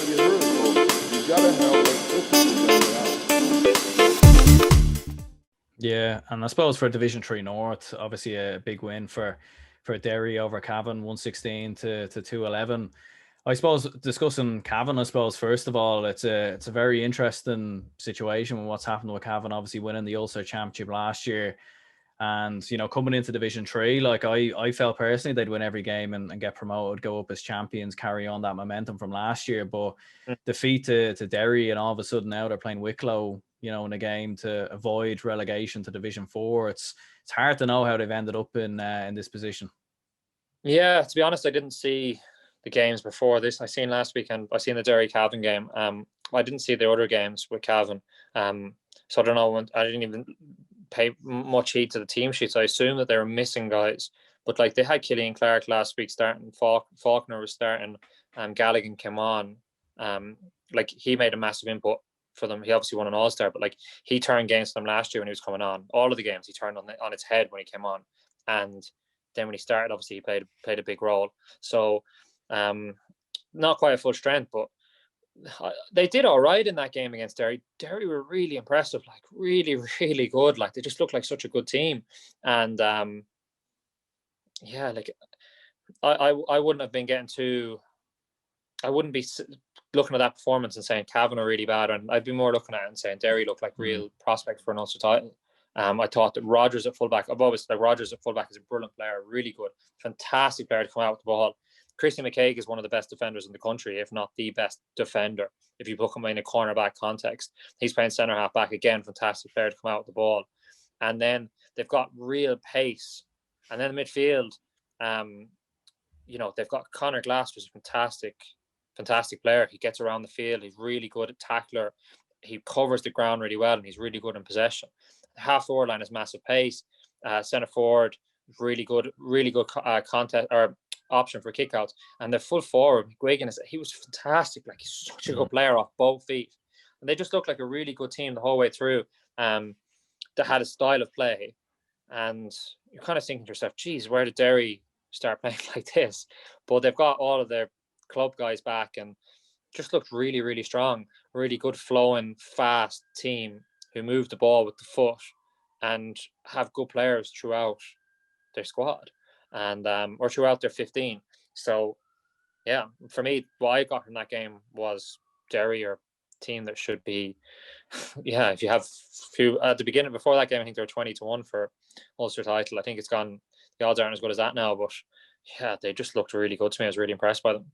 get hurt. So you gotta have like Yeah, and I suppose for Division 3 North, obviously a big win for Derry over Cavan, 116 to 211. I suppose discussing Cavan, I suppose first of all, it's a very interesting situation with what's happened with Cavan, obviously winning the Ulster Championship last year. And, coming into Division 3, like I felt personally they'd win every game and get promoted, go up as champions, carry on that momentum from last year. But defeat to Derry, and all of a sudden now they're playing Wicklow, in a game to avoid relegation to Division 4. It's hard to know how they've ended up in this position. Yeah, to be honest, I didn't see the games before this. I seen last weekend. I seen the Derry Cavan game. I didn't see the other games with Cavan. So I don't know. I didn't even pay much heed to the team sheets. I assume that they were missing guys, but like they had Killian Clark last week starting. Faulkner was starting. Galligan came on. Like he made a massive input for them. He obviously won an All-Star, but like he turned against them last year when he was coming on. All of the games he turned on its head when he came on, and then when he started, obviously he played a big role. So not quite at full strength, but they did all right in that game against Derry. Derry were really impressive, like really, really good. Like they just looked like such a good team. And yeah, like I wouldn't have been I wouldn't be looking at that performance and saying Cavan are really bad. And I'd be more looking at it and saying Derry looked like real prospects for an Ulster title. I thought that Rogers at fullback, I've always like Rogers at fullback is a brilliant player, really good, fantastic player to come out with the ball. Christian McCaig is one of the best defenders in the country, if not the best defender. If you put him in a cornerback context, he's playing centre half back again, fantastic player to come out with the ball. And then they've got real pace. And then the midfield, they've got Conor Glass, who's a fantastic player. He gets around the field. He's really good at tackler. He covers the ground really well, and he's really good in possession. The half forward line has massive pace. Centre forward, really good contest or option for kickouts. And the full forward, Guigan, he was fantastic. Like he's such a good player off both feet. And they just looked like a really good team the whole way through. That had a style of play. And you're kind of thinking to yourself, geez, where did Derry start playing like this? But they've got all of their club guys back and just looked really, really strong. Really good flowing, fast team who move the ball with the foot and have good players throughout their squad and or throughout their 15. So yeah, for me, what I got from that game was Derry are a team that should be if you have few at the beginning before that game, I think they were 20-1 for Ulster title. I think it's gone, the odds aren't as good as that now, but yeah, they just looked really good to me. I was really impressed by them.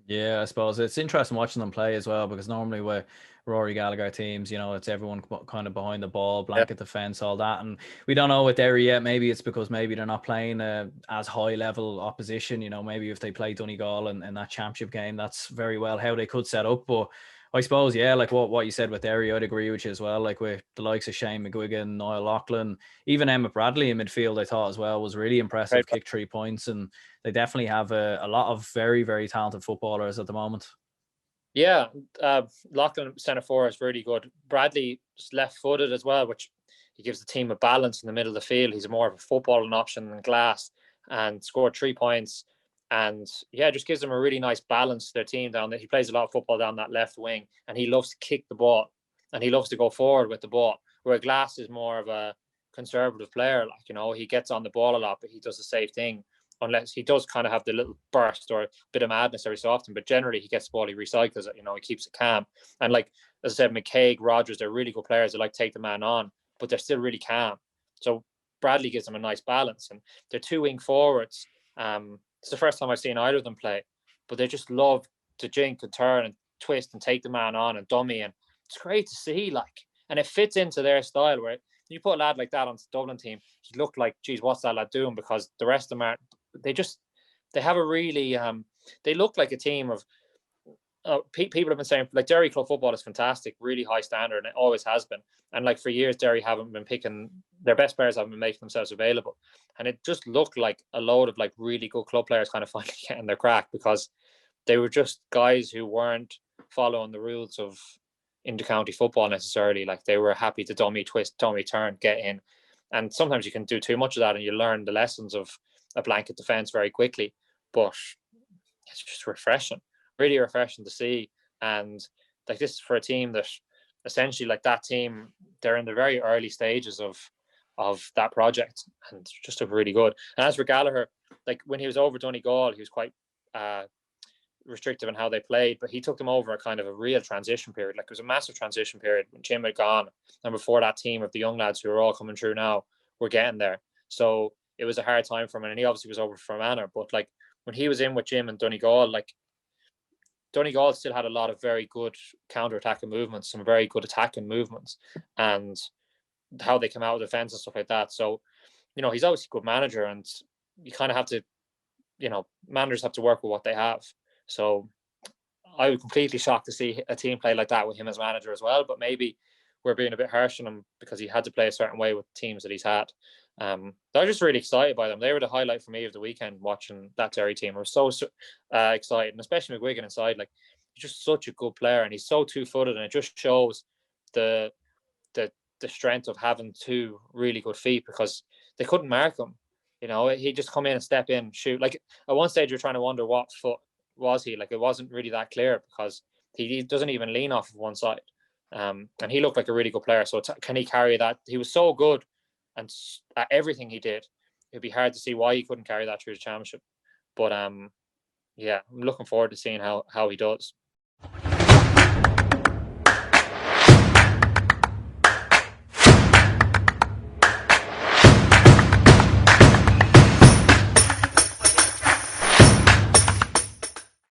Yeah, I suppose it's interesting watching them play as well, because normally with Rory Gallagher teams, it's everyone kind of behind the ball, blanket defense, all that. And we don't know with Derry yet. Maybe it's because maybe they're not playing as high level opposition. Maybe if they play Donegal in that championship game, that's very well how they could set up. But I suppose, yeah, like what you said with Derry, I'd agree with you as well. Like with the likes of Shane McGuigan, Niall Loughlin, even Emmett Bradley in midfield, I thought as well was really impressive. Right. Kicked 3 points, and they definitely have a lot of very, very talented footballers at the moment. Yeah, Loughlin centre forward is really good. Bradley is left-footed as well, which he gives the team a balance in the middle of the field. He's more of a footballing option than Glass, and scored 3 points. And yeah, just gives them a really nice balance to their team down there. He plays a lot of football down that left wing, and he loves to kick the ball, and he loves to go forward with the ball. Where Glass is more of a conservative player, he gets on the ball a lot, but he does the safe thing. Unless he does kind of have the little burst or a bit of madness every so often, but generally he gets the ball, he recycles it, he keeps it calm. And like, as I said, McCaig, Rogers, they're really good players. They like to take the man on, but they're still really calm. So Bradley gives them a nice balance, and they're 2 wing forwards. It's the first time I've seen either of them play, but they just love to jink and turn and twist and take the man on and dummy, and it's great to see. And it fits into their style. Where you put a lad like that on the Dublin team, he looked like, geez, what's that lad doing? Because the rest of them aren't. They have a really they look like a team of people have been saying, like, Derry club football is fantastic, really high standard, and it always has been. And like for years, Derry haven't been picking their best players, haven't been making themselves available, and it just looked like a load of like really good club players kind of finally getting their crack, because they were just guys who weren't following the rules of intercounty football necessarily. Like they were happy to dummy, twist, dummy, turn, get in, and sometimes you can do too much of that, and you learn the lessons of a blanket defense very quickly. But it's just refreshing. Really refreshing to see. And like, this is for a team that essentially, like, that team, they're in the very early stages of that project, and just look really good. And as for Gallagher, like, when he was over Donegal, he was quite restrictive in how they played, but he took them over a kind of a real transition period. Like, it was a massive transition period when Jim had gone, and before that team of the young lads who are all coming through now were getting there. So it was a hard time for him, and he obviously was over for Manor. But like, when he was in with Jim and Donegal, like, Donegal still had a lot of very good counter-attacking movements, some very good attacking movements, and how they come out of defense and stuff like that. So, he's obviously a good manager, and you kind of have to, managers have to work with what they have. So I was completely shocked to see a team play like that with him as manager as well. But maybe we're being a bit harsh on him because he had to play a certain way with teams that he's had. I was just really excited by them. They were the highlight for me of the weekend, watching that Derry team. I was so excited, and especially McGuigan inside. Like, he's just such a good player, and he's so two-footed, and it just shows the strength of having two really good feet, because they couldn't mark him. He'd just come in and step in, shoot. Like, at one stage, you're trying to wonder what foot was he. Like, it wasn't really that clear, because he doesn't even lean off of one side. And he looked like a really good player. So can he carry that? He was so good, and at everything he did, it'd be hard to see why he couldn't carry that through the championship. But yeah, I'm looking forward to seeing how he does.